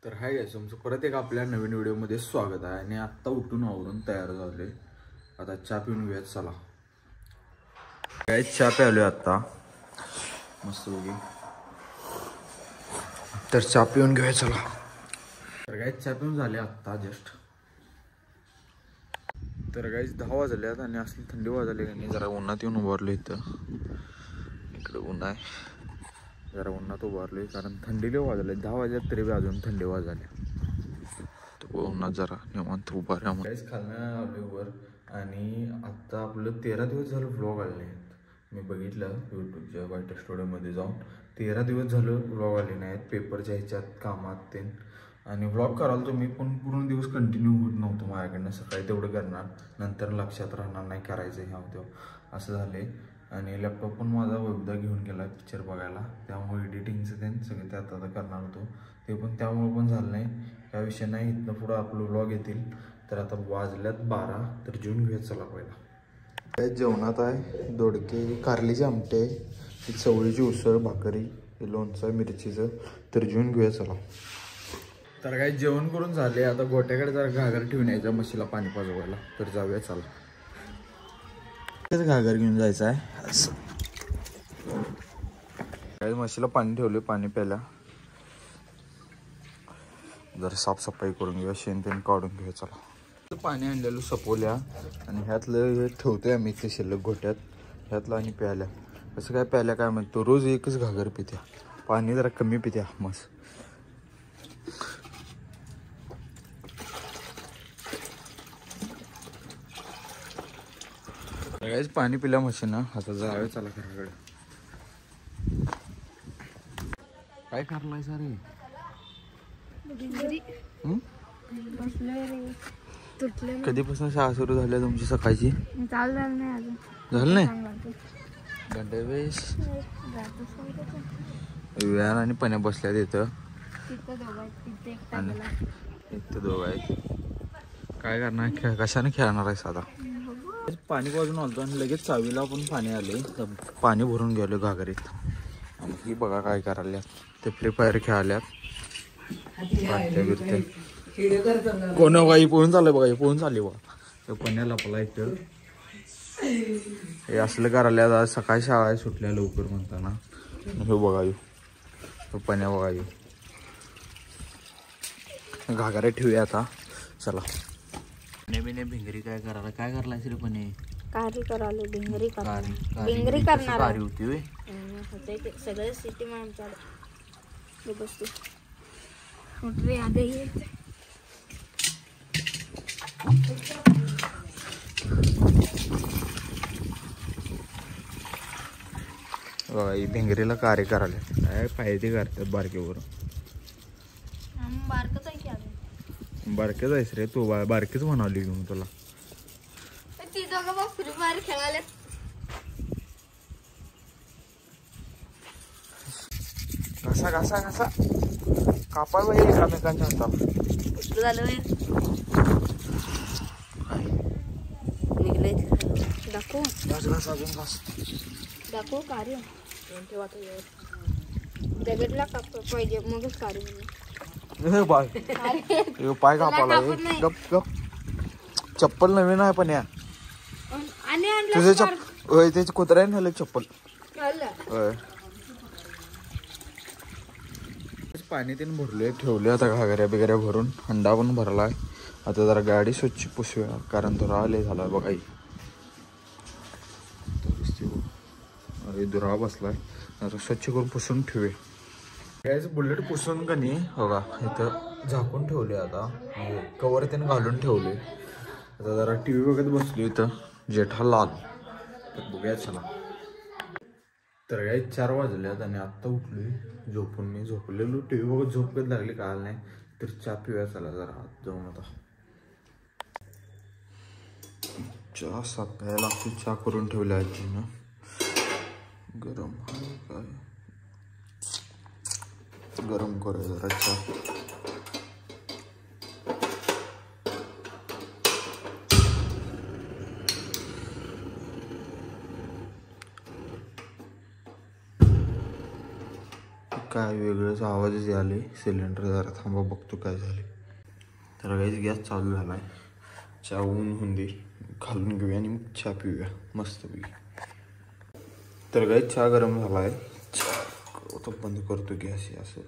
तर hi guys, तुमचं परत एक आपल्या नवीन व्हिडिओमध्ये स्वागत आहे. आणि आत्ता उठून आवरून तयार झाले. आता चहा पिऊन घेऊयात. चला गाइस, चहा प्यायलोय आत्ता मस्त बघी. तर चहा पिऊन घेऊया चला. तर गाइस, चहा पिऊन झाले आत्ता जस्ट. तर गाइस 10 वाजल्यात आणि असली थंडी वाजली की नाही. जरा उन्हात येऊन उभारलो. इकडे ऊन आहे. जरा उन्हात उभारलोय कारण थंडीला वाजले 10 वाजल्यात तरी अजून थंडी वाजली. उन्हात जरा निवांत उभाऱ्या गाइस. खालनं आलोय वर आणि आत्ता आपलं 13 दिवस झालं व्लॉग आले नाहीत. मी बघितलं यूट्यूबच्या वाईट स्टुडिओमध्ये जाऊन 13 दिवस झालं व्लॉग आले नाहीत. पेपरच्या ह्याच्यात कामात ते आणि व्लॉग कराल तुम्ही पण पूर्ण दिवस कंटिन्यू होत नव्हतं माझ्याकडनं. सकाळी तेवढं करणार, नंतर लक्षात राहणार नाही करायचं ह्या तेव्हा असं झाले. आणि लॅपटॉप पण माझा वैभदा घेऊन गेला पिक्चर बघायला, त्यामुळे एडिटिंगचं ते सगळं त्यात आता करणार होतो ते पण त्यामुळे पण झालं नाही. या विषय नाही. इथनं पुढं आपलं व्लॉग येतील. तर आता वाजल्यात 12. तर जेवून घेऊया चला. पहिला जेवणात आहे दोडके कारलीचे आमटे, चवळीची उसळ, भाकरी, लोणचं मिरचीचं. तर जेवून घेऊया चला. तर काही जेवण करून झाले. आता गोट्याकडे जरा घागर ठेवून यायचा म्हशीला पाणी पाजवायला. तर जाऊया चला. घागर घेऊन जायचं आहे असं. काही म्हशीला पाणी ठेवले, पाणी प्यायला. जरा साफसफाई करून घेऊया, शेण तेन काढून घेऊया चला. पाणी आणलेलं सपवल्या आणि ह्यातलं हे ठेवतोय आम्ही ते शिल्लक गोट्यात. ह्यातलं आणि प्यायल्या. कसं काय प्यायल्या काय म्हणतो, रोज एकच घागर पित्या, पाणी जरा कमी पित्या मस्त. सगळ्याच पाणी पिल्या म्हशीनं. आता जाऊया चला घराकडे. काय करलाय सारे? कधीपासून शाळा सुरू झाली तुमची सकाळची? चालू झालं नाही अजून. झालं नाही? गंडवेश व्यान आणि पण्या बसल्यात इथं. आणि इथं दोघं आहेत. काय करणार, कशाने खेळणार आहे साधा? पाणी वाजून आलतो आणि लगेच चावीला पण पाणी आले. पाणी भरून गेलो घागरीत. आणि ही बघा काय करायला, ते फ्री फायर खेळाल्यात. कोण काही पोहून चाललंय बघा, पोहून चालले बघा पण्याला आपला इथं. हे असलं करायला. आज सकाळी शाळा सुटल्या लवकर म्हणताना. हे बघा येऊ पण्या बघा येऊ. घागऱ्या ठेवूया आता चला. बिने भिंगरी काय करायला, काय करायला श्री पणे? कारी करालो, भिंगरी करणार. भिंगरी करणार कारी होती वे सगळं सिटी मॅम चालू बसते. मोठे आधी भिंगरीला कार्य करायला काय फायदे करतात बारकेवर. बारकच आहे की अजून. बारकेच आहेस रे तू, बारकेच म्हणाली घेऊन तुला. ती दोघं बघ फ्री फायर खेळायला. घासा घासा घासा कापाय पाहिजे एकामेकांच्या हातात. झालं निघले दाखवू. घास घास अजून घास दाखवू कार्य दगडला काप पाहिजे मगच कार्य. पाय कापाला गप गप. चप्पल नवीन आहे पण या तुझे त्याची कुत्र्याने झाले चप्पल. पाणी तीन भरले ठेवले. आता घागऱ्या बिगऱ्या भरून हंडा पण भरलाय. आता जरा गाडी स्वच्छ पुसूया कारण तो राहिले झाला बघा. अरे दुरावा बसलाय. जरा स्वच्छ करून पुसून ठेवे. याचं बुलेट पुसून का नाही बघा इथं झाकून ठेवले. आता कवर त्याने घालून ठेवले. आता जरा टी व्ही बघत बसलो इथं जेठालाल. तर बघूया चला. तर काही 4 वाजल्यात आणि आत्ता उठलोय झोपून. मी झोपलेलो टी व्ही बघत झोप कधी लागली काल नाही. तर चहा पिऊया चला जरा आत जाऊन. आता चहा सकाळी लागतो. चहा करून ठेवल्या आजीनं. गरम काय गरम करूया जरा चहा. काय वेगळंच आवाजच आले. सिलेंडर जरा थांबा बघतो काय झाले. तर काहीच गॅस चालू झाला आहे. चहा ऊन होऊन दे, घालून घेऊया आणि मग चहा पिऊया मस्तपैकी. तर काही चहा गरम झाला आहे. तो बंद करतो गॅस असं.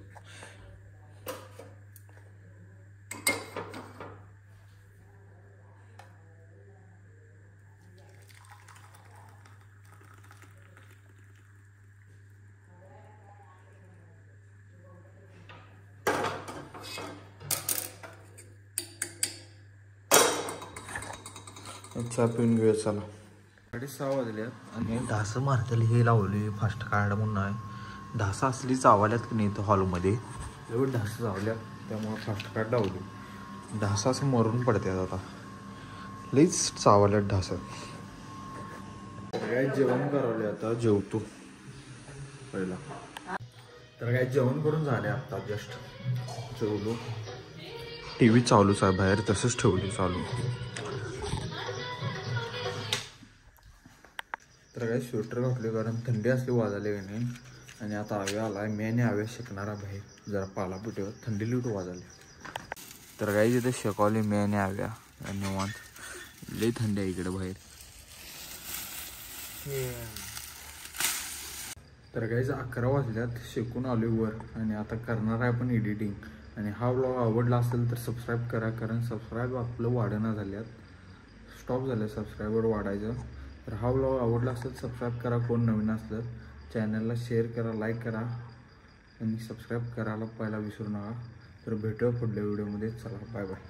चहा पिऊन घेऊया चला. 6:30 वाजल्यात आणि ढासं मारतेल हे लावले फास्ट कार्ड म्हणून आहे. ढासं असली चावल्यात की नाही इथं हॉलमध्ये एवढं ढासं चावल्यात, त्यामुळे फास्ट कार्ड लावले. ढासं असं मरून पडतात आता, लईच चावल्यात ढासं. काय जेवण करावले आता, जेवतो पहिला. तर काय जेवण करून झाले आत्ता जस्ट जेवलो. TV चालूच आहे बाहेर, तसंच ठेवली चालू. तर काही स्वेटर घातले कारण थंडी असली वाजायला का नाही. आणि आता आव्या आला, मी आणि आव्या शिकणारा बाहेर जरा पालापिटीवर, थंडी लिट वाजाली. तर काही तिथे शिकवले मी आणि आव्या आणि निवांत. लई थंडी आहे इकडे बाहेर. तर काहीच 11 वाजल्यात, शिकून आलो वर आणि आता करणार आहे आपण एडिटिंग. आणि हा व्लॉग आवडला असेल तर सबस्क्राईब करा, कारण सबस्क्राईब आपलं वाढना झाल्यात, स्टॉप झालं सबस्क्रायबर वाढायचं. तर हा व्लॉग आवडला असेल सबस्क्राईब करा, कोण नवीन असलं चॅनलला शेअर करा, लाईक करा आणि सबस्क्राईब करायला पहिला विसरू नका. तर भेटूया पुढल्या व्हिडिओमध्ये. चला बाय बाय.